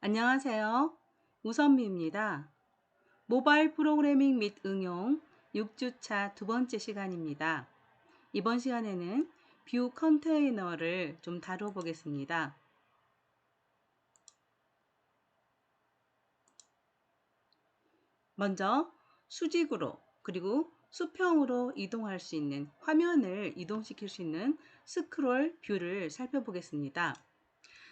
안녕하세요. 우선미입니다. 모바일 프로그래밍 및 응용 6주차 두 번째 시간입니다. 이번 시간에는 뷰 컨테이너를 좀 다뤄보겠습니다. 먼저 수직으로 그리고 수평으로 이동할 수 있는 화면을 이동시킬 수 있는 스크롤 뷰를 살펴보겠습니다.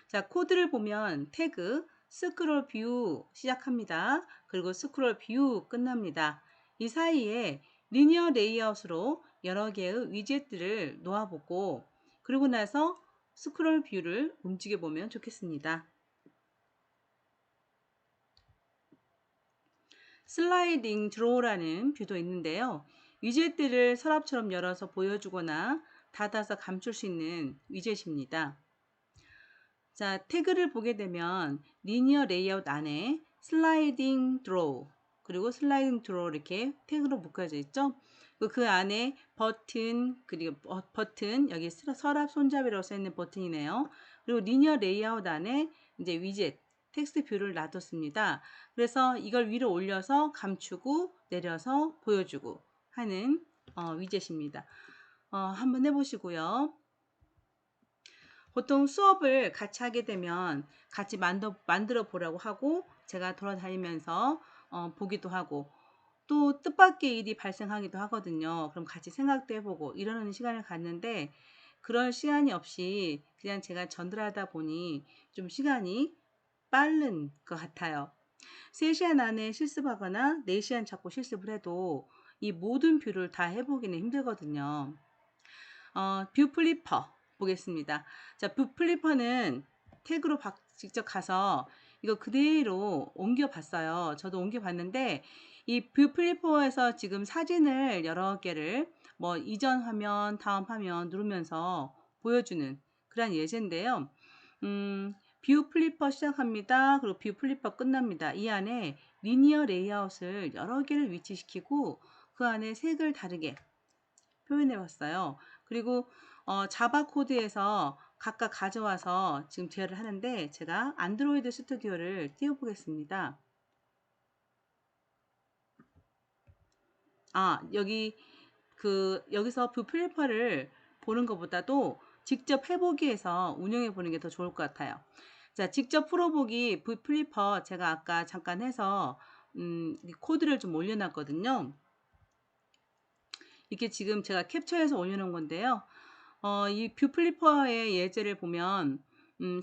자, 코드를 보면 태그 스크롤 뷰 시작합니다. 그리고 스크롤 뷰 끝납니다. 이 사이에 리니어 레이아웃으로 여러 개의 위젯들을 놓아보고 그러고 나서 스크롤 뷰를 움직여 보면 좋겠습니다. 슬라이딩 드로우라는 뷰도 있는데요. 위젯들을 서랍처럼 열어서 보여주거나 닫아서 감출 수 있는 위젯입니다. 자, 태그를 보게 되면 리니어 레이아웃 안에 슬라이딩 드로우 그리고 슬라이딩 드로우 이렇게 태그로 묶여져 있죠. 그 안에 버튼 그리고 버튼 여기 서랍 손잡이라고 써 있는 버튼이네요. 그리고 리니어 레이아웃 안에 이제 위젯 텍스트 뷰를 놔뒀습니다. 그래서 이걸 위로 올려서 감추고 내려서 보여주고 하는 위젯입니다. 한번 해보시고요. 보통 수업을 같이 하게 되면 같이 만들어 보라고 하고 제가 돌아다니면서 보기도 하고 또 뜻밖의 일이 발생하기도 하거든요. 그럼 같이 생각도 해보고 이러는 시간을 갖는데 그런 시간이 없이 그냥 제가 전달하다 보니 좀 시간이 빠른 것 같아요. 3시간 안에 실습하거나 4시간 잡고 실습을 해도 이 모든 뷰를 다 해보기는 힘들거든요. 뷰 플리퍼 보겠습니다. 자, 뷰 플리퍼는 태그로 직접 가서 이거 그대로 옮겨 봤어요. 저도 옮겨 봤는데 이 뷰 플리퍼에서 지금 사진을 여러 개를 뭐 이전 화면, 다음 화면 누르면서 보여주는 그런 예제인데요. 뷰 플리퍼 시작합니다. 그리고 뷰 플리퍼 끝납니다. 이 안에 리니어 레이아웃을 여러 개를 위치시키고 그 안에 색을 다르게 표현해 봤어요. 그리고 자바 코드에서 각각 가져와서 지금 제어를 하는데 제가 안드로이드 스튜디오를 띄워 보겠습니다. 여기서 뷰 플리퍼를 보는 것보다도 직접 해보기에서 운영해 보는 게 더 좋을 것 같아요. 자, 직접 풀어보기 뷰 플리퍼 제가 아까 잠깐 해서 코드를 좀 올려놨거든요. 이게 지금 제가 캡처해서 올려놓은 건데요. 이 뷰 플리퍼의 예제를 보면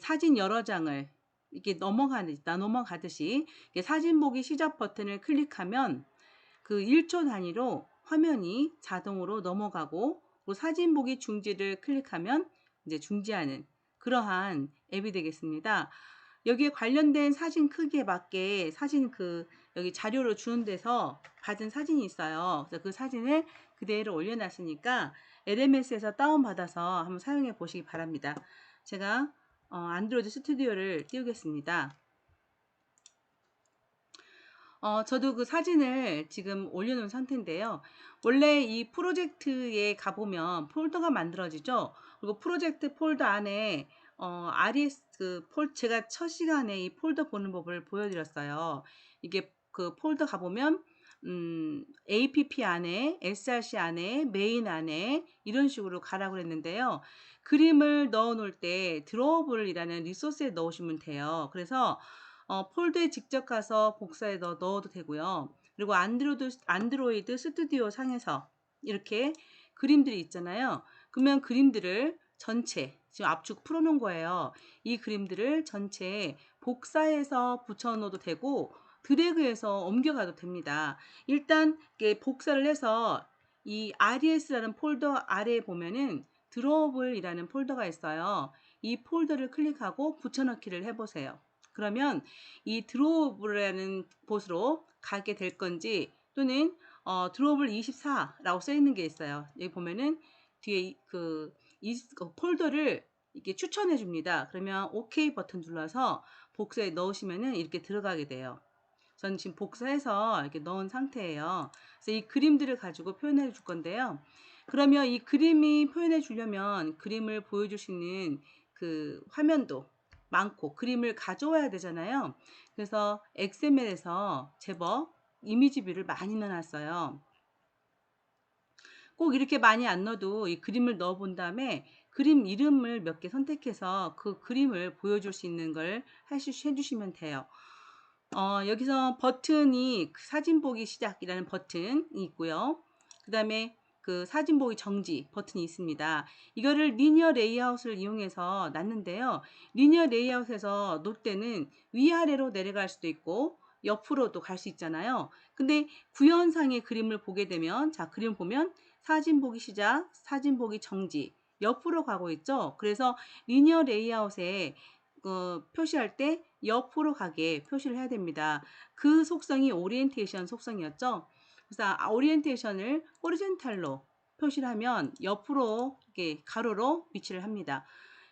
사진 여러 장을 이렇게 넘어가듯이 사진 보기 시작 버튼을 클릭하면 그 1초 단위로 화면이 자동으로 넘어가고 또 사진 보기 중지를 클릭하면 이제 중지하는 그러한 앱이 되겠습니다. 여기에 관련된 사진 크기에 맞게 사진 여기 자료로 주는 데서 받은 사진이 있어요. 그래서 그 사진을 그대로 올려놨으니까 LMS에서 다운받아서 한번 사용해 보시기 바랍니다. 제가 안드로이드 스튜디오를 띄우겠습니다. 저도 그 사진을 지금 올려놓은 상태인데요. 원래 이 프로젝트에 가보면 폴더가 만들어지죠. 그리고 프로젝트 폴더 안에 RES 제가 첫 시간에 이 폴더 보는 법을 보여드렸어요. 이게 그 폴더 가보면 APP 안에, SRC 안에, 메인 안에 이런 식으로 가라고 그랬는데요. 그림을 넣어 놓을 때 드로우블이라는 리소스에 넣으시면 돼요. 그래서 폴더에 직접 가서 복사해 넣어도 되고요. 그리고 안드로이드 스튜디오 상에서 이렇게 그림들이 있잖아요. 그러면 그림들을 전체 지금 압축 풀어놓은 거예요. 이 그림들을 전체 복사해서 붙여넣어도 되고 드래그해서 옮겨가도 됩니다. 일단 복사를 해서 이 RES라는 폴더 아래에 보면은 드로우블이라는 폴더가 있어요. 이 폴더를 클릭하고 붙여넣기를 해보세요. 그러면 이 드로우블이라는 곳으로 가게 될 건지 또는 드로우블 24라고 써 있는 게 있어요. 여기 보면은 뒤에 이 폴더를 이렇게 추천해 줍니다. 그러면 OK 버튼 눌러서 복사에 넣으시면은 이렇게 들어가게 돼요. 저는 지금 복사해서 이렇게 넣은 상태예요. 그래서 이 그림들을 가지고 표현해 줄 건데요. 그러면 이 그림이 표현해 주려면 그림을 보여줄 수 있는 그 화면도 많고 그림을 가져와야 되잖아요. 그래서 XML에서 제법 이미지 뷰를 많이 넣어놨어요. 꼭 이렇게 많이 안 넣어도 이 그림을 넣어 본 다음에 그림 이름을 몇 개 선택해서 그 그림을 보여줄 수 있는 걸 해주시면 돼요. 여기서 버튼이 사진 보기 시작이라는 버튼이 있고요. 그 다음에 그 사진 보기 정지 버튼이 있습니다. 이거를 리니어 레이아웃을 이용해서 놨는데요. 리니어 레이아웃에서 놓을 때는 위아래로 내려갈 수도 있고 옆으로도 갈 수 있잖아요. 근데 구현상의 그림을 보게 되면, 자, 그림 보면 사진 보기 시작, 사진 보기 정지, 옆으로 가고 있죠. 그래서 리니어 레이아웃에 표시할 때 옆으로 가게 표시를 해야 됩니다. 그 속성이 오리엔테이션 속성이었죠. 그래서 오리엔테이션을 호리젠탈로 표시를 하면 옆으로 이렇게 가로로 위치를 합니다.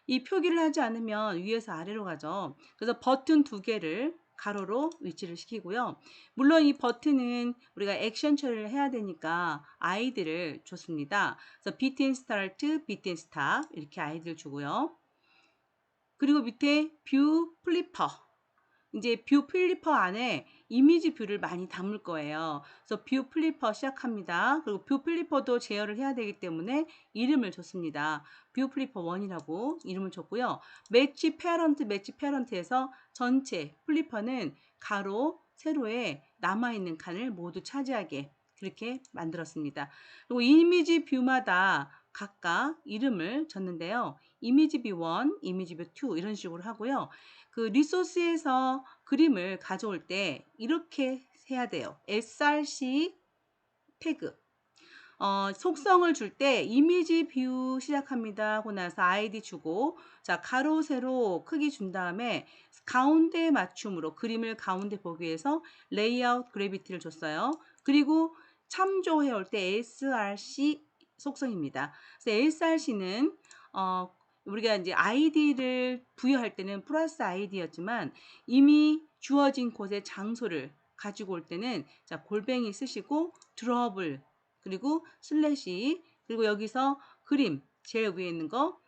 이 표기를 하지 않으면 위에서 아래로 가죠. 그래서 버튼 두 개를 가로로 위치를 시키고요. 물론 이 버튼은 우리가 액션 처리를 해야 되니까 아이디를 줬습니다. 그래서 btn start, btn stop 이렇게 아이디를 주고요. 그리고 밑에 뷰 플리퍼, 이제 뷰 플리퍼 안에 이미지 뷰를 많이 담을 거예요. 그래서 뷰 플리퍼 시작합니다. 그리고 뷰 플리퍼도 제어를 해야 되기 때문에 이름을 줬습니다. 뷰 플리퍼 1이라고 이름을 줬고요. 매치 페런트에서 전체 플리퍼는 가로, 세로에 남아있는 칸을 모두 차지하게 그렇게 만들었습니다. 그리고 이미지 뷰마다 각각 이름을 줬는데요. 이미지 뷰 1, 이미지 뷰 2 이런 식으로 하고요. 그 리소스에서 그림을 가져올 때 이렇게 해야 돼요. src 태그. 속성을 줄 때 이미지 뷰 시작합니다 하고 나서 아이디 주고, 자, 가로 세로 크기 준 다음에 가운데 맞춤으로 그림을 가운데 보기 위해서 레이아웃 그래비티를 줬어요. 그리고 참조해 올 때 src 속성입니다. 그래서 src는 우리가 이제 아이디를 부여할 때는 플러스 아이디였지만 이미 주어진 곳의 장소를 가지고 올 때는, 자, 골뱅이 쓰시고 드롭을, 그리고 슬래시, 그리고 여기서 그림 제일 위에 있는 거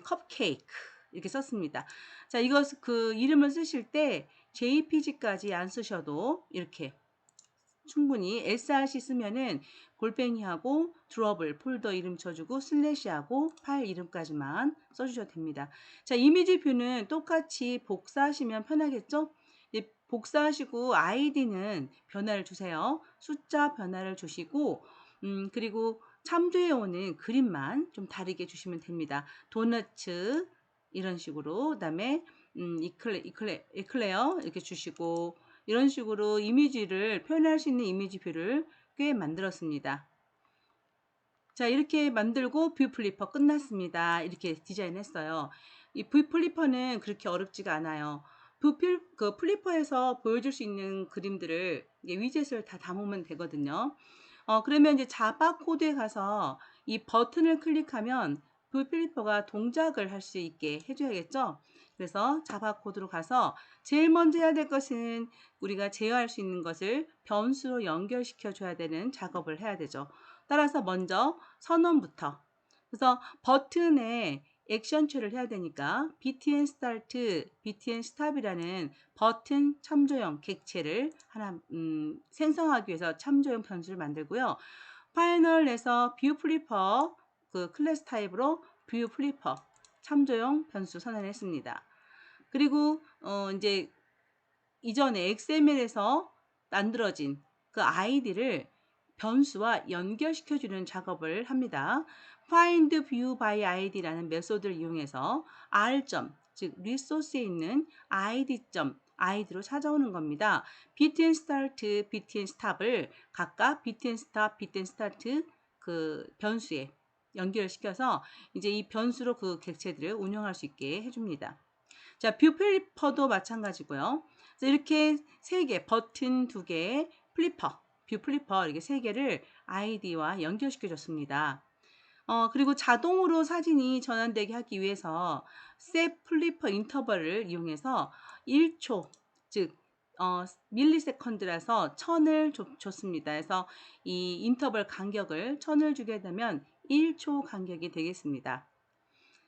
컵케이크 이렇게 썼습니다. 자, 이거 그 이름을 쓰실 때 JPG까지 안 쓰셔도 이렇게 충분히 src 쓰면은 골뱅이하고 드롭을 폴더 이름 쳐주고 슬래시하고 파일 이름까지만 써주셔도 됩니다. 자, 이미지 뷰는 똑같이 복사하시면 편하겠죠? 복사하시고 아이디는 변화를 주세요. 숫자 변화를 주시고 그리고 참조해 오는 그림만 좀 다르게 주시면 됩니다. 도너츠 이런 식으로, 그다음에 이클레어 이렇게 주시고, 이런 식으로 이미지를 표현할 수 있는 이미지 뷰를 꽤 만들었습니다. 자, 이렇게 만들고 뷰 플리퍼 끝났습니다. 이렇게 디자인했어요. 이 뷰 플리퍼는 그렇게 어렵지가 않아요. 그 플리퍼에서 보여줄 수 있는 그림들을 위젯을 다 담으면 되거든요. 그러면 이제 자바 코드에 가서 이 버튼을 클릭하면 뷰 플리퍼가 동작을 할 수 있게 해줘야겠죠. 그래서 자바 코드로 가서 제일 먼저 해야 될 것은 우리가 제어할 수 있는 것을 변수로 연결시켜 줘야 되는 작업을 해야 되죠. 따라서 먼저 선언부터, 그래서 버튼에 액션처리를 해야 되니까 btn start, btn stop이라는 버튼 참조형 객체를 하나 생성하기 위해서 참조형 변수를 만들고요. 파이널에서 뷰 플리퍼 그 클래스 타입으로 뷰 플리퍼 참조형 변수 선언했습니다. 그리고 이제 이전에 XML에서 만들어진 그 아이디를 변수와 연결시켜주는 작업을 합니다. find view by id라는 메소드를 이용해서 r 즉 리소스에 있는 id로 찾아오는 겁니다. btn start, btn stop을 각각 btn stop, btn start 그 변수에 연결시켜서 이제 이 변수로 그 객체들을 운영할 수 있게 해줍니다. 자, 뷰 플리퍼도 마찬가지고요. 이렇게 세 개, 버튼 두 개, 플리퍼, 뷰 플리퍼 이렇게 세 개를 아이디와 연결시켜 줬습니다. 그리고 자동으로 사진이 전환되게 하기 위해서 셋 플리퍼 인터벌을 이용해서 1초, 즉 밀리세컨드라서 1000을 줬습니다. 그래서 이 인터벌 간격을 1000을 주게 되면 1초 간격이 되겠습니다.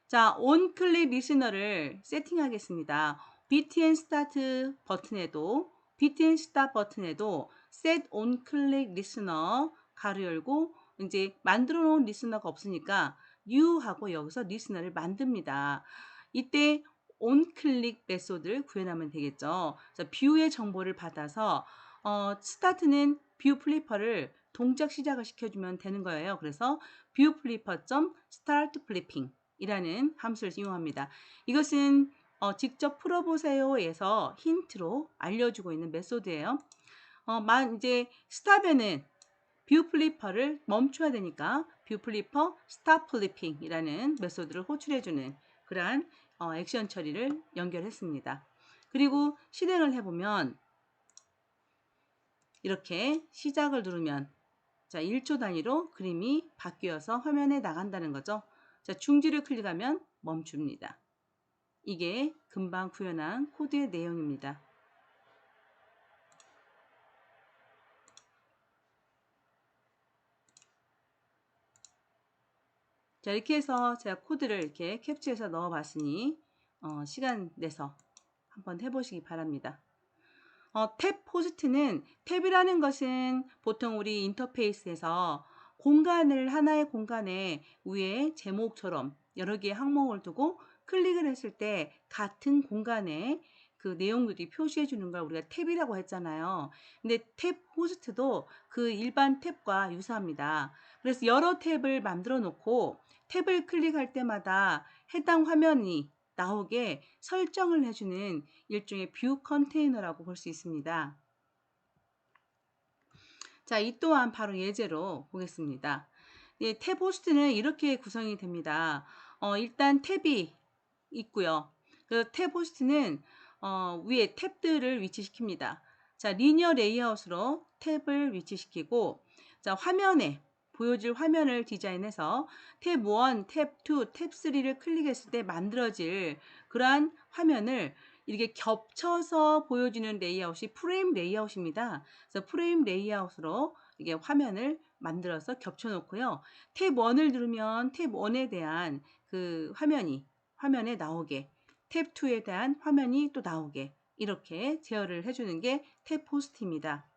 자, 온클릭 리스너를 세팅하겠습니다. btn 스타트 버튼에도 btn 스탑 버튼에도 set on click listener 가로 열고 이제 만들어 놓은 리스너가 없으니까 new 하고 여기서 리스너를 만듭니다. 이때 on 클릭 메소드를 구현하면 되겠죠. 그래서 뷰의 정보를 받아서 스타트는 뷰 플리퍼를 동작 시작을 시켜주면 되는 거예요. 그래서 뷰 플리퍼 start flipping 이라는 함수를 이용합니다. 이것은 직접 풀어보세요에서 힌트로 알려주고 있는 메소드예요. 이제 스탑에는 뷰 플리퍼를 멈춰야 되니까 뷰 플리퍼 스탑 플리핑 이라는 메소드를 호출해주는 그러한 액션 처리를 연결했습니다. 그리고 실행을 해보면 이렇게 시작을 누르면 자 1초 단위로 그림이 바뀌어서 화면에 나간다는 거죠. 자 중지를 클릭하면 멈춥니다. 이게 금방 구현한 코드의 내용입니다. 자 이렇게 해서 제가 코드를 이렇게 캡처해서 넣어 봤으니 시간 내서 한번 해보시기 바랍니다. 탭 포스트는 탭이라는 것은 보통 우리 인터페이스에서 공간을 하나의 공간에 위에 제목처럼 여러 개의 항목을 두고 클릭을 했을 때 같은 공간에 그 내용들이 표시해 주는 걸 우리가 탭이라고 했잖아요. 근데 탭 호스트도 그 일반 탭과 유사합니다. 그래서 여러 탭을 만들어 놓고 탭을 클릭할 때마다 해당 화면이 나오게 설정을 해주는 일종의 뷰 컨테이너라고 볼 수 있습니다. 자, 이 또한 바로 예제로 보겠습니다. 예, 탭 호스트는 이렇게 구성이 됩니다. 일단 탭이 있고요. 그 탭 호스트는 위에 탭들을 위치시킵니다. 자, 리니어 레이아웃으로 탭을 위치시키고 자, 화면에 보여질 화면을 디자인해서 탭 1, 탭 2, 탭 3를 클릭했을 때 만들어질 그러한 화면을 이렇게 겹쳐서 보여주는 레이아웃이 프레임 레이아웃입니다. 그래서 프레임 레이아웃으로 이게 화면을 만들어서 겹쳐 놓고요. 탭 1을 누르면 탭 1에 대한 그 화면에 나오게 탭 2에 대한 화면이 또 나오게 이렇게 제어를 해주는 게 탭 호스트입니다.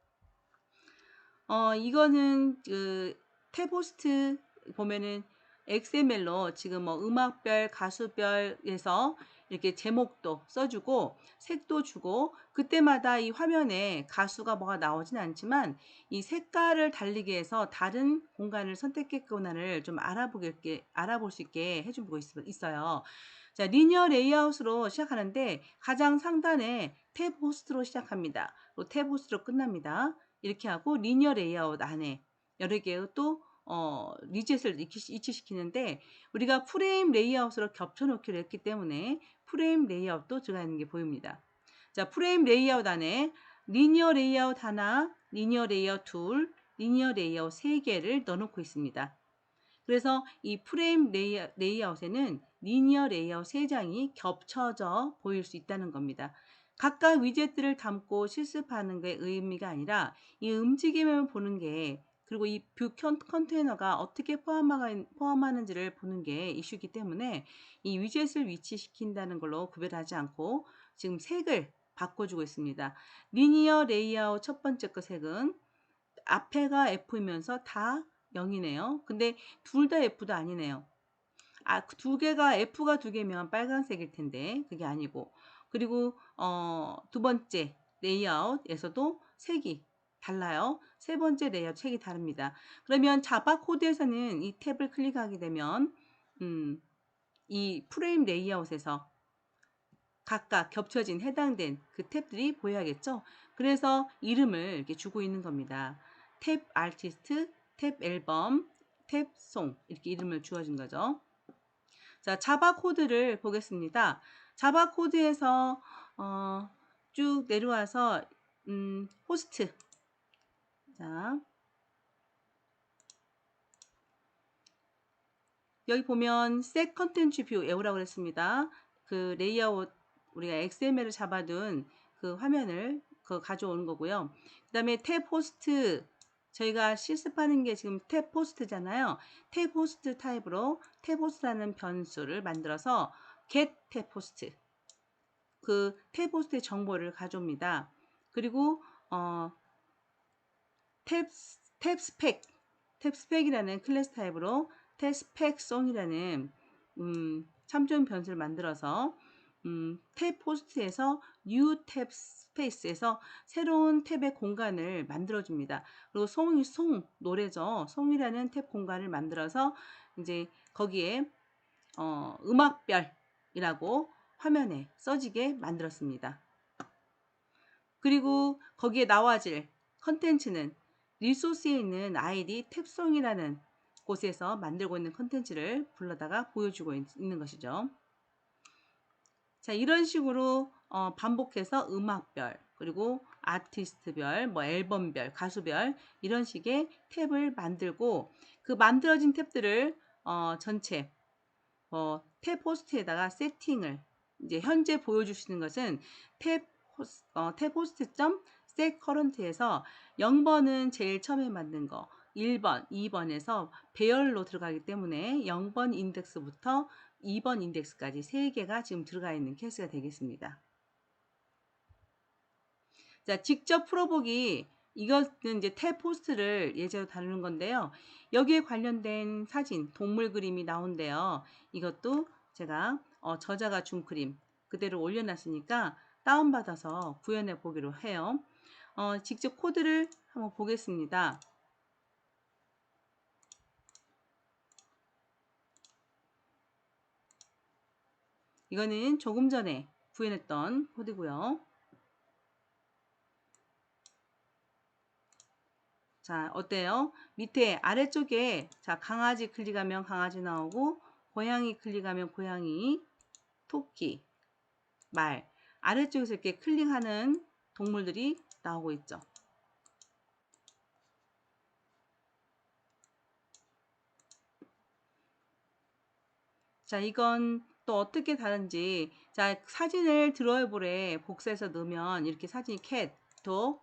이거는 그 탭 호스트 보면은 XML로 지금 뭐 음악별, 가수별에서 이렇게 제목도 써주고 색도 주고 그때마다 이 화면에 가수가 뭐가 나오진 않지만 이 색깔을 달리게 해서 다른 공간을 선택했구나를 좀 알아볼 수 있게 해주고 있어요. 자, 리니어 레이아웃으로 시작하는데 가장 상단에 탭 호스트로 시작합니다. 또 탭 호스트로 끝납니다. 이렇게 하고 리니어 레이아웃 안에 여러 개의 또 리젯을 이치시키는데 우리가 프레임 레이아웃으로 겹쳐놓기로 했기 때문에 프레임 레이아웃도 들어가 있는 게 보입니다. 자, 프레임 레이아웃 안에 리니어 레이아웃 하나, 리니어 레이아웃 둘, 리니어 레이아웃 세 개를 넣어놓고 있습니다. 그래서 이 프레임 레이아웃에는 리니어 레이아웃 3장이 겹쳐져 보일 수 있다는 겁니다. 각각 위젯들을 담고 실습하는 게 의미가 아니라 이 움직임을 보는 게 그리고 이 뷰 컨테이너가 어떻게 포함하는지를 보는 게 이슈이기 때문에 이 위젯을 위치시킨다는 걸로 구별하지 않고 지금 색을 바꿔주고 있습니다. 리니어 레이아웃 첫 번째 거 색은 앞에가 F이면서 다 0이네요. 근데 둘 다 F도 아니네요. 두 개가 F가 두 개면 빨간색일 텐데 그게 아니고 그리고 두 번째 레이아웃에서도 색이 달라요. 세 번째 레이아웃 색이 다릅니다. 그러면 자바 코드에서는 이 탭을 클릭하게 되면 이 프레임 레이아웃에서 각각 겹쳐진 해당된 그 탭들이 보여야겠죠. 그래서 이름을 이렇게 주고 있는 겁니다. 탭 아티스트, 탭 앨범, 탭 송 이렇게 이름을 주어진 거죠. 자, 자바 코드를 보겠습니다. 자바 코드에서 쭉 내려와서 호스트 자 여기 보면 set 컨텐츠 뷰 에오라고 그랬습니다. 그 레이아웃 우리가 XML을 잡아둔 그 화면을 가져오는 거고요. 그 다음에 탭 호스트 저희가 실습하는 게 지금 탭 포스트잖아요. 탭 포스트 타입으로 탭 포스트라는 변수를 만들어서 get 탭 포스트, 그 탭 포스트의 정보를 가져옵니다. 그리고 탭, 탭 스펙, 탭 스펙이라는 클래스 타입으로 탭 스펙 송이라는 참조용 변수를 만들어서 탭 포스트에서 new 탭 스페이스에서 새로운 탭의 공간을 만들어 줍니다. 그리고 송 노래죠. 송이라는 탭 공간을 만들어서 이제 거기에 음악별이라고 화면에 써지게 만들었습니다. 그리고 거기에 나와질 컨텐츠는 리소스에 있는 아이디 탭송이라는 곳에서 만들고 있는 컨텐츠를 불러다가 보여주고 있는 것이죠. 자, 이런 식으로 반복해서 음악별, 그리고 아티스트별, 뭐 앨범별, 가수별 이런 식의 탭을 만들고 그 만들어진 탭들을 전체 탭 호스트에다가 세팅을 이제 현재 보여주시는 것은 탭 호스트.set current에서 0번은 제일 처음에 만든 거, 1번, 2번에서 배열로 들어가기 때문에 0번 인덱스부터 2번 인덱스까지 3개가 지금 들어가 있는 케이스가 되겠습니다. 자, 직접 풀어보기, 이것은 이제 탭 포스트를 예제로 다루는 건데요. 여기에 관련된 사진, 동물 그림이 나온대요. 이것도 제가 저자가 준 그림 그대로 올려놨으니까 다운받아서 구현해 보기로 해요. 직접 코드를 한번 보겠습니다. 이거는 조금 전에 구현했던 코드고요. 자, 어때요? 밑에 아래쪽에 자, 강아지 클릭하면 강아지 나오고 고양이 클릭하면 고양이, 토끼, 말 아래쪽에서 이렇게 클릭하는 동물들이 나오고 있죠. 자, 이건 또 어떻게 다른지, 자, 사진을 드로이볼에 복사해서 넣으면 이렇게 사진이 캣, 도,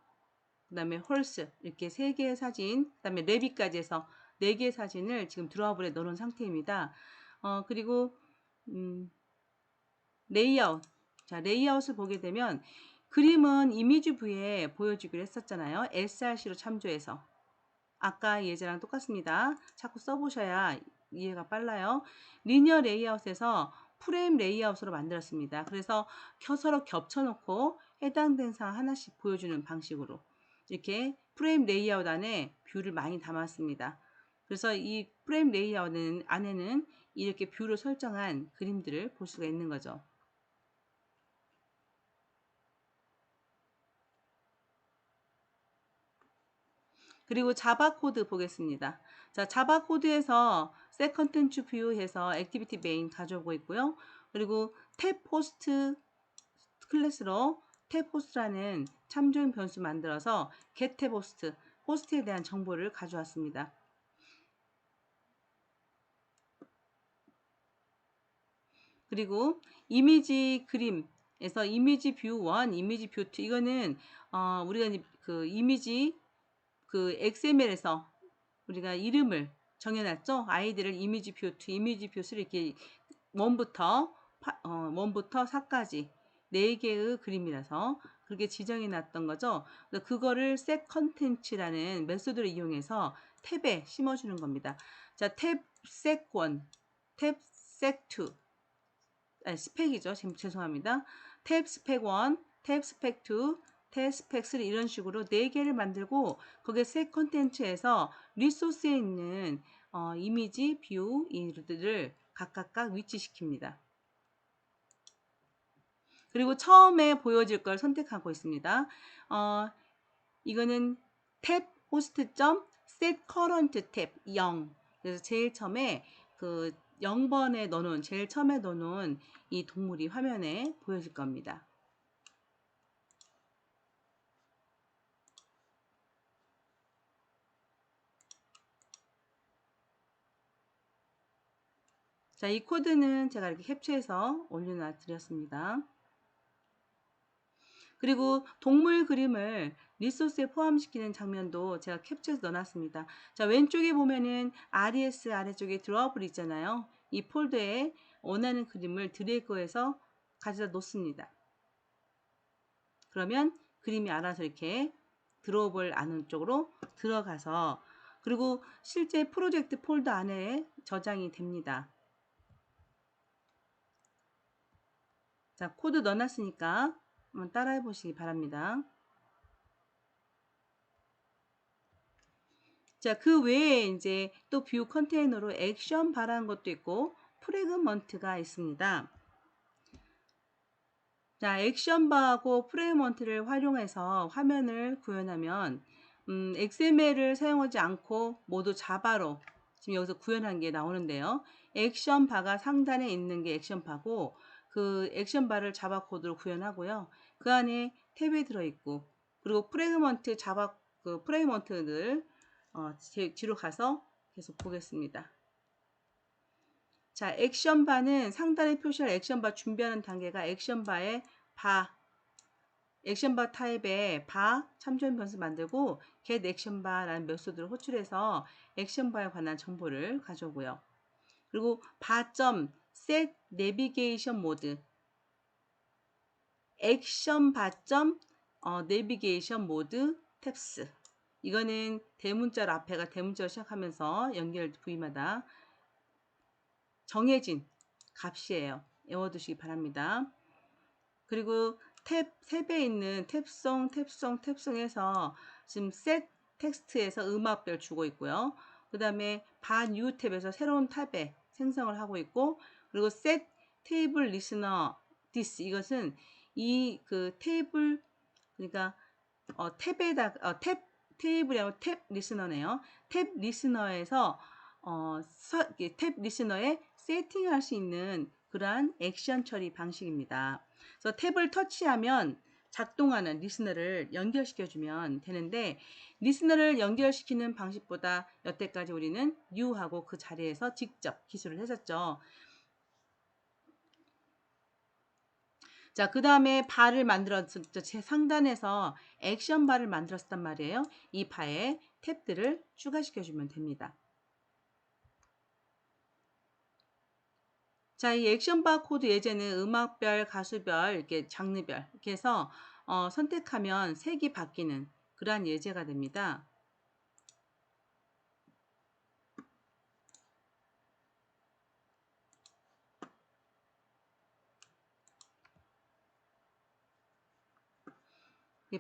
그 다음에 홀스 이렇게 3개의 사진, 그 다음에 레비까지 해서 4개의 사진을 지금 드로이볼에 넣어놓은 상태입니다. 그리고 레이아웃, 자, 레이아웃을 보게 되면 그림은 이미지 뷰에 보여주기로 했었잖아요. src로 참조해서. 아까 예제랑 똑같습니다. 자꾸 써보셔야 이해가 빨라요. 리니어 레이아웃에서 프레임 레이아웃으로 만들었습니다. 그래서 서로 겹쳐놓고 해당된 사항 하나씩 보여주는 방식으로 이렇게 프레임 레이아웃 안에 뷰를 많이 담았습니다. 그래서 이 프레임 레이아웃 안에는 이렇게 뷰를 설정한 그림들을 볼 수가 있는 거죠. 그리고 자바 코드 보겠습니다. 자, 자바 코드에서 set content view 해서 activity main 가져오고 있고요. 그리고 탭 포스트 클래스로 탭 포스트라는 참조용 변수 만들어서 get 탭 포스트, 포스트에 대한 정보를 가져왔습니다. 그리고 이미지 그림에서 이미지 뷰 1, 이미지 뷰 2 이거는 우리가 그 이미지 그 XML에서 우리가 이름을 정해놨죠. 아이디를 이미지 뷰 2, 이미지 뷰 3 이렇게 1부터 4까지 4개의 그림이라서 그렇게 지정해 놨던 거죠. 그래서 그거를 set content라는 메소드를 이용해서 탭에 심어주는 겁니다. 자, 탭 set 1, 탭 set 2, 스펙이죠. 죄송합니다. 탭 스펙 1, 탭 스펙 2, 탭 스펙 3 이런 식으로 4개를 만들고 거기에 셋 컨텐츠에서 리소스에 있는 이미지, 뷰 이들을 각각 위치시킵니다. 그리고 처음에 보여질 걸 선택하고 있습니다. 이거는 탭 호스트.set current 탭 0. 그래서 제일 처음에 그 0번에 넣어놓은 제일 처음에 넣어놓은 이 동물이 화면에 보여질 겁니다. 자, 이 코드는 제가 이렇게 캡처해서 올려놔 드렸습니다. 그리고 동물 그림을 리소스에 포함시키는 장면도 제가 캡처해서 넣어놨습니다. 자, 왼쪽에 보면은 RES 아래쪽에 드로우블 있잖아요. 이 폴더에 원하는 그림을 드래그해서 가져다 놓습니다. 그러면 그림이 알아서 이렇게 드로우블 안쪽으로 들어가서, 그리고 실제 프로젝트 폴더 안에 저장이 됩니다. 자, 코드 넣어놨으니까 한번 따라해 보시기 바랍니다. 자, 그 외에 이제 또 뷰 컨테이너로 액션 바라는 것도 있고 프래그먼트가 있습니다. 자, 액션바하고 프래그먼트를 활용해서 화면을 구현하면 XML을 사용하지 않고 모두 자바로 지금 여기서 구현한 게 나오는데요. 액션바가 상단에 있는 게 액션바고, 그 액션바를 자바 코드로 구현하고요. 그 안에 탭이 들어있고, 그리고 프래그먼트 자바 그 프래그먼트를 뒤로 가서 계속 보겠습니다. 자, 액션바는 상단에 표시할 액션바 준비하는 단계가 액션바의 액션바 타입의 참조한 변수 만들고 get 액션바라는 메소드를 호출해서 액션바에 관한 정보를 가져오고요. 그리고 set navigation mode, 액션바 navigation mode 탭스, 이거는 대문자로 앞에가 대문자로 시작하면서 연결 부위마다 정해진 값이에요. 외워두시기 바랍니다. 그리고 탭에 있는 탭송에서 지금 셋 텍스트에서 음악별 주고 있고요. 그 다음에 new 탭에서 새로운 탑에 생성을 하고 있고, 그리고 set table listener this, 이것은 이 그 테이블, 그러니까 테이블이라고 탭 리스너네요. 탭 리스너에서 탭 리스너에 세팅할 수 있는 그러한 액션 처리 방식입니다. 그래서 탭을 터치하면 작동하는 리스너를 연결시켜주면 되는데, 리스너를 연결시키는 방식보다 여태까지 우리는 U하고 그 자리에서 직접 기술을 했었죠. 자, 그 다음에 바를 만들었죠. 제 상단에서 액션 바를 만들었단 말이에요. 이 바에 탭들을 추가시켜주면 됩니다. 자, 이 액션 바 코드 예제는 음악별, 가수별, 이렇게 장르별 이렇게 해서 선택하면 색이 바뀌는 그러한 예제가 됩니다.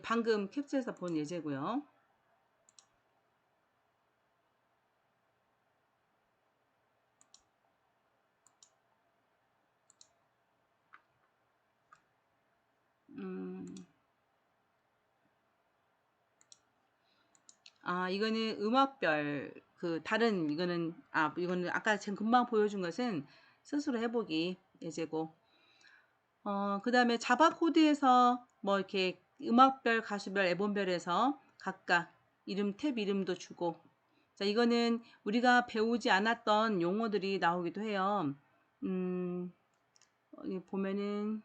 방금 캡처해서 본 예제고요. 이거는 음악별 이거는 아까 제가 금방 보여준 것은 스스로 해보기 예제고, 그 다음에 자바 코드에서 뭐 이렇게 음악별, 가수별, 앨범별에서 각각 탭 이름도 주고, 자, 이거는 우리가 배우지 않았던 용어들이 나오기도 해요. 여기 보면은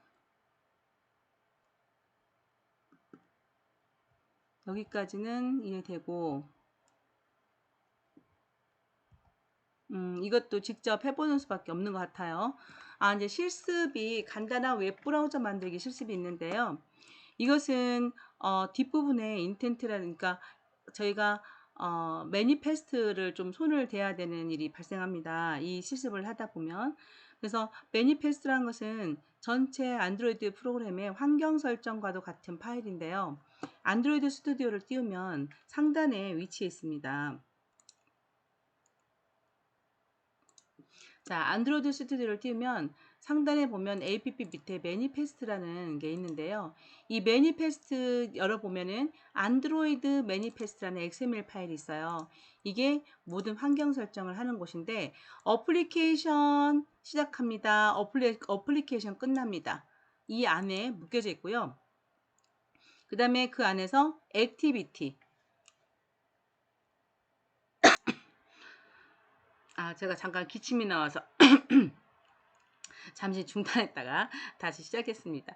여기까지는 이해되고, 이것도 직접 해보는 수밖에 없는 것 같아요. 이제 실습이 간단한 웹브라우저 만들기 실습이 있는데요. 이것은 뒷부분에 인텐트라니까 저희가 매니페스트를 좀 손을 대야 되는 일이 발생합니다. 이 실습을 하다 보면. 그래서 매니페스트라는 것은 전체 안드로이드 프로그램의 환경 설정과도 같은 파일인데요. 안드로이드 스튜디오를 띄우면 상단에 위치해 있습니다. 자, 안드로이드 스튜디오를 띄우면 상단에 보면 app 밑에 매니페스트라는 게 있는데요. 이 매니페스트 열어보면은 안드로이드 매니페스트라는 XML 파일이 있어요. 이게 모든 환경 설정을 하는 곳인데, 어플리케이션 시작합니다. 어플리케이션 끝납니다. 이 안에 묶여져 있고요. 그 다음에 그 안에서 액티비티, 제가 잠깐 기침이 나와서 잠시 중단했다가 다시 시작했습니다.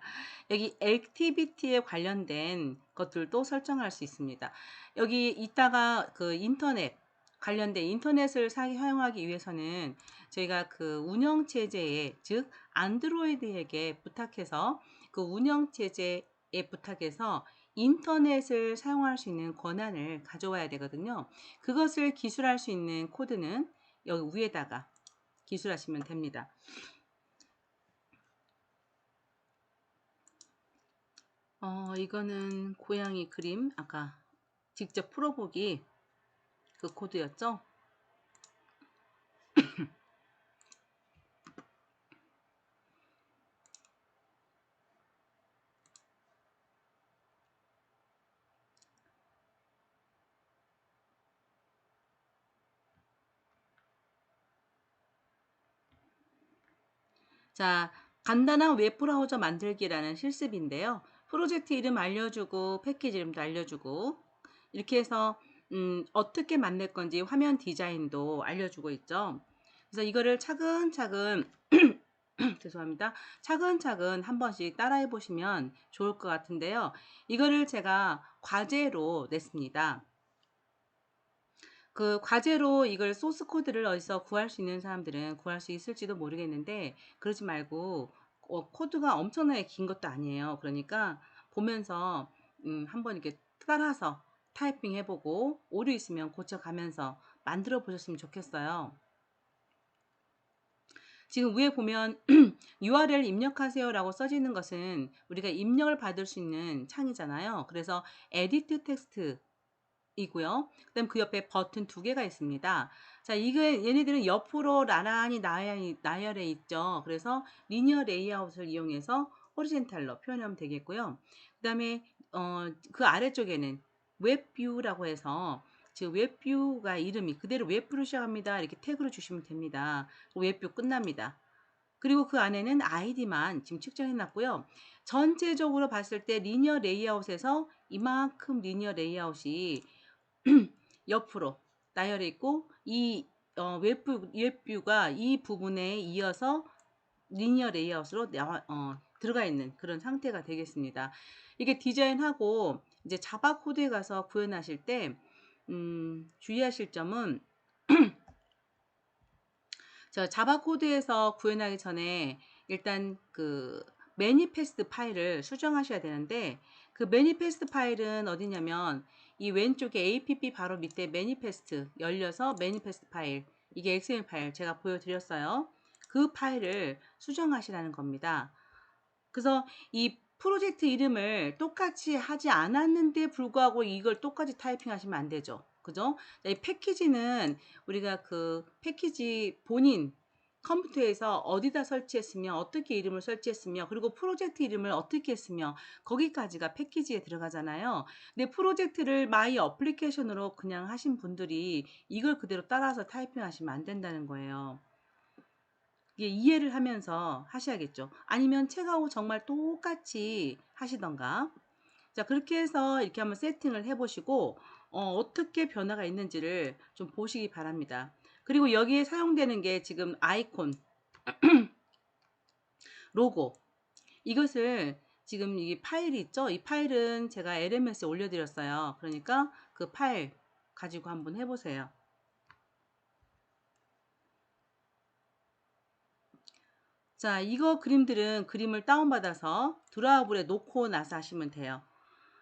여기 액티비티에 관련된 것들도 설정할 수 있습니다. 여기 이따가 그 인터넷 관련된 인터넷을 사용하기 위해서는 저희가 그 운영체제에, 즉 안드로이드에게 부탁해서 그 운영체제에 부탁해서 인터넷을 사용할 수 있는 권한을 가져와야 되거든요. 그것을 기술할 수 있는 코드는 여기 위에다가 기술하시면 됩니다. 이거는 고양이 그림 아까 직접 풀어보기 그 코드였죠. 자, 간단한 웹브라우저 만들기라는 실습인데요. 프로젝트 이름 알려주고 패키지 이름도 알려주고 이렇게 해서 어떻게 만들 건지 화면 디자인도 알려주고 있죠. 그래서 이거를 차근차근 죄송합니다. 차근차근 한 번씩 따라해 보시면 좋을 것 같은데요. 이거를 제가 과제로 냈습니다. 그 과제로 이걸 소스 코드를 어디서 구할 수 있는 사람들은 구할 수 있을지도 모르겠는데 그러지 말고 코드가 엄청나게 긴 것도 아니에요. 그러니까 보면서 한번 이렇게 따라서 타이핑 해보고 오류 있으면 고쳐가면서 만들어 보셨으면 좋겠어요. 지금 위에 보면 URL 입력하세요 라고 써지는 것은 우리가 입력을 받을 수 있는 창이잖아요. 그래서 에디트 텍스트 이고요. 그다음 그 옆에 버튼 두 개가 있습니다. 자, 이게 얘네들은 옆으로 나란히 나열해 있죠. 그래서 리니어 레이아웃을 이용해서 호리젠탈로 표현하면 되겠고요. 그다음에 그 아래쪽에는 웹뷰라고 해서 지금 웹뷰가 이름이 그대로 웹뷰로 시작합니다. 이렇게 태그를 주시면 됩니다. 웹뷰 끝납니다. 그리고 그 안에는 아이디만 지금 측정해 놨고요. 전체적으로 봤을 때 리니어 레이아웃에서 이만큼 리니어 레이아웃이 옆으로 나열해 있고 이 웹뷰가 이 부분에 이어서 리니어 레이아웃으로 들어가 있는 그런 상태가 되겠습니다. 이게 디자인하고 이제 자바 코드에 가서 구현하실 때 주의하실 점은 저 자바 코드에서 구현하기 전에 일단 그 매니페스트 파일을 수정하셔야 되는데 그 매니페스트 파일은 어디냐면 이 왼쪽에 app 바로 밑에 매니페스트 열려서 매니페스트 파일 이게 XML 파일 제가 보여드렸어요. 그 파일을 수정하시라는 겁니다. 그래서 이 프로젝트 이름을 똑같이 하지 않았는데 불구하고 이걸 똑같이 타이핑하시면 안 되죠. 그죠? 이 패키지는 우리가 그 패키지 본인 컴퓨터에서 어디다 설치했으며 어떻게 이름을 설치했으며 그리고 프로젝트 이름을 어떻게 했으며 거기까지가 패키지에 들어가잖아요. 근데 프로젝트를 마이 어플리케이션으로 그냥 하신 분들이 이걸 그대로 따라서 타이핑하시면 안 된다는 거예요. 이해를 하면서 하셔야겠죠. 아니면 책하고 정말 똑같이 하시던가. 자, 그렇게 해서 이렇게 한번 세팅을 해보시고, 어떻게 변화가 있는지를 좀 보시기 바랍니다. 그리고 여기에 사용되는 게 지금 아이콘, 로고. 이것을 지금 이 파일이 있죠? 이 파일은 제가 LMS에 올려드렸어요. 그러니까 그 파일 가지고 한번 해보세요. 자, 이거 그림들은 그림을 다운받아서 드라이브에 놓고 나서 하시면 돼요.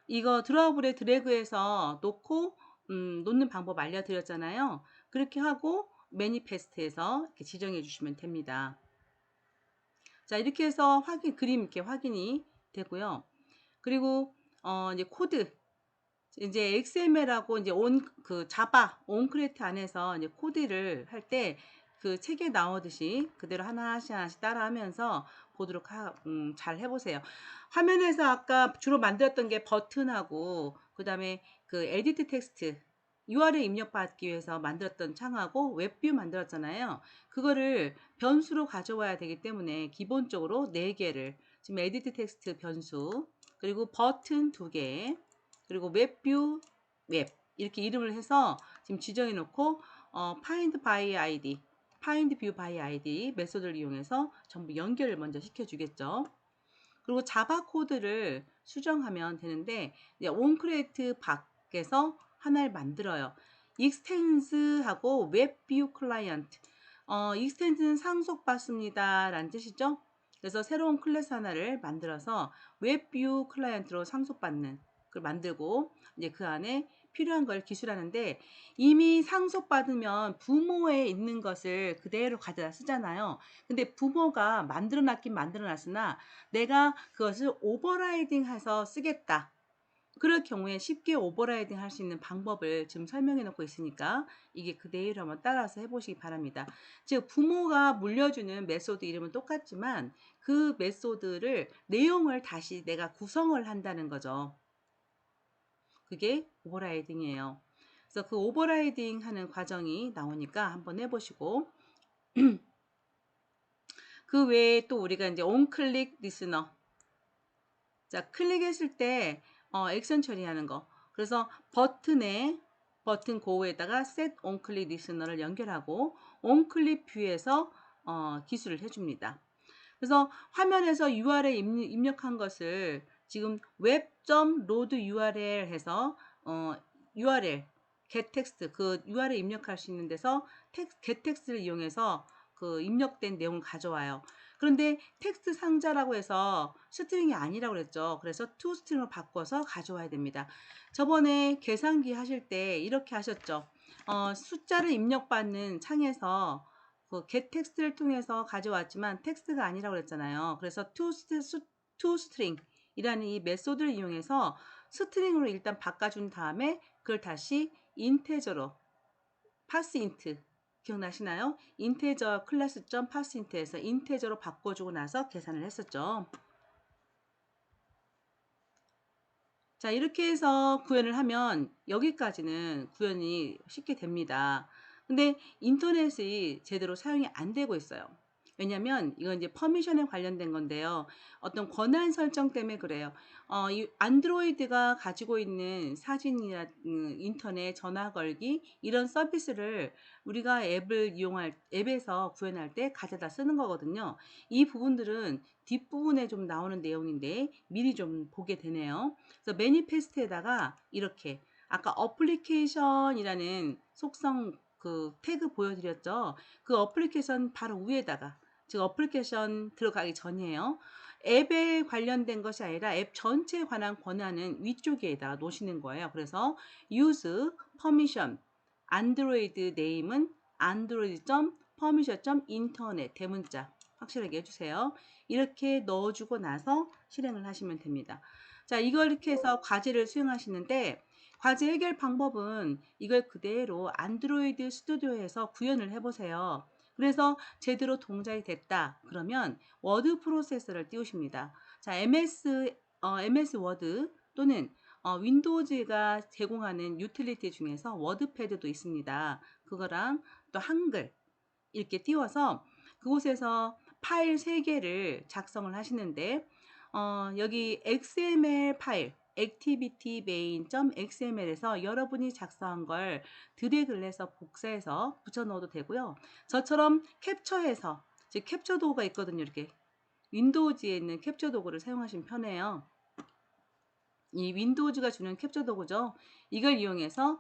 이거 드라이브에 드래그해서 놓고 놓는 방법 알려드렸잖아요. 그렇게 하고 매니페스트에서 이렇게 지정해 주시면 됩니다. 자, 이렇게 해서 그림 이렇게 확인이 되고요. 그리고 이제 코드 이제 XML하고 이제 그 자바 온크레트 안에서 이제 코드를 할 때 그 책에 나오듯이 그대로 하나씩 따라하면서 보도록 잘 해보세요. 화면에서 아까 주로 만들었던 게 버튼하고 그 다음에 그 에디트 텍스트 URL 입력받기 위해서 만들었던 창하고 웹뷰 만들었잖아요. 그거를 변수로 가져와야 되기 때문에 기본적으로 4개를 지금 에디트 텍스트 변수 그리고 버튼 2개 그리고 웹뷰 웹 이렇게 이름을 해서 지금 지정해 놓고 find by id find view by id 메소드를 이용해서 전부 연결을 먼저 시켜주겠죠. 그리고 자바 코드를 수정하면 되는데 이제 onCreate 밖에서 하나를 만들어요. extends하고 webview client. extends는 상속받습니다 라는 뜻이죠. 그래서 새로운 클래스 하나를 만들어서 웹뷰 클라이언트로 상속받는 걸 만들고 이제 그 안에 필요한 걸 기술하는데, 이미 상속받으면 부모에 있는 것을 그대로 가져다 쓰잖아요. 근데 부모가 만들어놨긴 만들어놨으나 내가 그것을 오버라이딩 해서 쓰겠다. 그럴 경우에 쉽게 오버라이딩 할 수 있는 방법을 지금 설명해 놓고 있으니까 이게 그대로 한번 따라서 해보시기 바랍니다. 즉 부모가 물려주는 메소드 이름은 똑같지만 그 메소드를 내용을 다시 내가 구성을 한다는 거죠. 그게 오버라이딩이에요. 그래서 그 오버라이딩 하는 과정이 나오니까 한번 해보시고 그 외에 또 우리가 이제 onClick listener, 자 클릭했을 때 액션 처리하는 거. 그래서 버튼 고에다가 set onClick listener를 연결하고 onClick 뷰에서 기술을 해줍니다. 그래서 화면에서 URL 입력한 것을 지금 web.load URL 해서 URL getText 그 URL 입력할 수 있는 데서 getText를 이용해서 그 입력된 내용을 가져와요. 그런데 텍스트 상자라고 해서 스트링이 아니라고 그랬죠. 그래서 toString으로 바꿔서 가져와야 됩니다. 저번에 계산기 하실 때 이렇게 하셨죠. 숫자를 입력받는 창에서 그 getText를 통해서 가져왔지만 텍스트가 아니라고 그랬잖아요. 그래서 toString 이라는 이 메소드를 이용해서 스트링으로 일단 바꿔준 다음에 그걸 다시 인테저로 passint 기억나시나요? 인테저 클래스.점 passint에서 인테저로 바꿔주고 나서 계산을 했었죠. 자, 이렇게 해서 구현을 하면 여기까지는 구현이 쉽게 됩니다. 근데 인터넷이 제대로 사용이 안 되고 있어요. 왜냐면 이건 이제 퍼미션에 관련된 건데요. 어떤 권한 설정 때문에 그래요. 이 안드로이드가 가지고 있는 사진이나 인터넷, 전화 걸기 이런 서비스를 우리가 앱에서 구현할 때 가져다 쓰는 거거든요. 이 부분들은 뒷부분에 좀 나오는 내용인데 미리 좀 보게 되네요. 그래서 매니페스트에다가 이렇게 아까 어플리케이션이라는 속성 그 태그 보여드렸죠. 그 어플리케이션 바로 위에다가, 즉 어플리케이션 들어가기 전이에요. 앱에 관련된 것이 아니라 앱 전체에 관한 권한은 위쪽에다 놓으시는 거예요. 그래서 use permission 안드로이드 네임은 android.permission.internet 대문자 확실하게 해주세요. 이렇게 넣어주고 나서 실행을 하시면 됩니다. 자, 이걸 이렇게 해서 과제를 수행하시는데 과제 해결 방법은 이걸 그대로 안드로이드 스튜디오에서 구현을 해보세요. 그래서 제대로 동작이 됐다 그러면 워드 프로세서를 띄우십니다. 자, MS 워드 또는 윈도우즈가 제공하는 유틸리티 중에서 워드패드도 있습니다. 그거랑 또 한글 이렇게 띄워서 그곳에서 파일 3개를 작성을 하시는데 여기 XML 파일 activity main.xml에서 여러분이 작성한 걸 드래그를 해서 복사해서 붙여 넣어도 되고요. 저처럼 캡처해서, 즉 캡처 도구가 있거든요. 이렇게 윈도우즈에 있는 캡처 도구를 사용하시면 편해요. 이 윈도우즈가 주는 캡처 도구죠. 이걸 이용해서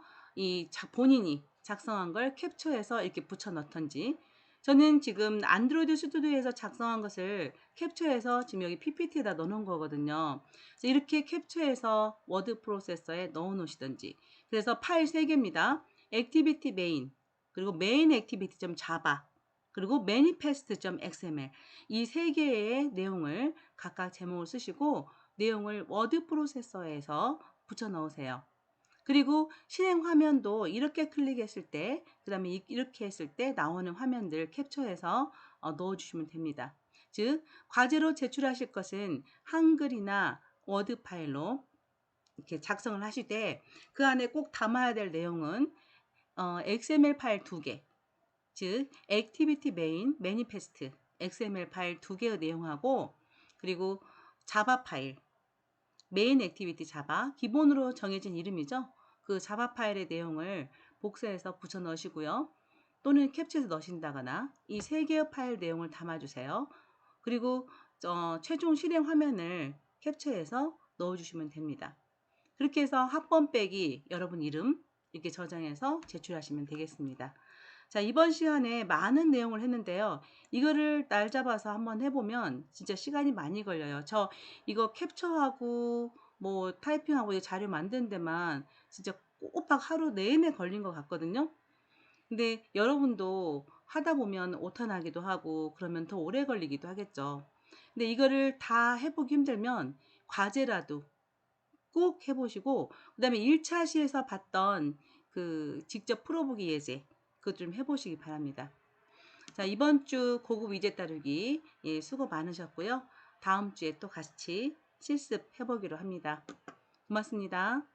본인이 작성한 걸 캡처해서 이렇게 붙여 넣던지, 저는 지금 안드로이드 스튜디오에서 작성한 것을 캡처해서 지금 여기 PPT에다 넣어 놓은 거거든요. 그래서 이렇게 캡처해서 워드 프로세서에 넣어 놓으시던지. 그래서 파일 3개입니다. activity main, 그리고 main activity.java, 그리고 manifest.xml 이 3개의 내용을 각각 제목을 쓰시고 내용을 워드 프로세서에서 붙여 넣으세요. 그리고 실행 화면도 이렇게 클릭했을 때, 그 다음에 이렇게 했을 때 나오는 화면들 캡처해서 넣어주시면 됩니다. 즉 과제로 제출하실 것은 한글이나 워드 파일로 이렇게 작성을 하실 때 그 안에 꼭 담아야 될 내용은 XML 파일 2개, 즉 액티비티 메인, 매니페스트 XML 파일 2개의 내용하고, 그리고 자바 파일 메인 액티비티 자바 기본으로 정해진 이름이죠. 그 자바 파일의 내용을 복사해서 붙여 넣으시고요. 또는 캡처해서 넣으신다거나 이 세 개의 파일 내용을 담아주세요. 그리고 최종 실행 화면을 캡처해서 넣어주시면 됩니다. 그렇게 해서 학번 빼기 여러분 이름 이렇게 저장해서 제출하시면 되겠습니다. 자, 이번 시간에 많은 내용을 했는데요. 이거를 날 잡아서 한번 해보면 진짜 시간이 많이 걸려요. 저 이거 캡처하고 뭐 타이핑하고 자료 만드는 데만 진짜 꼬박 하루 내내 걸린 것 같거든요. 근데 여러분도 하다 보면 오타나기도 하고 그러면 더 오래 걸리기도 하겠죠. 근데 이거를 다 해보기 힘들면 과제라도 꼭 해보시고 그다음에 1차 시에서 봤던 그 직접 풀어보기 예제 그것 좀 해보시기 바랍니다. 자, 이번 주 고급 위제 따르기 수고 많으셨고요. 다음 주에 또 같이 실습 해보기로 합니다. 고맙습니다.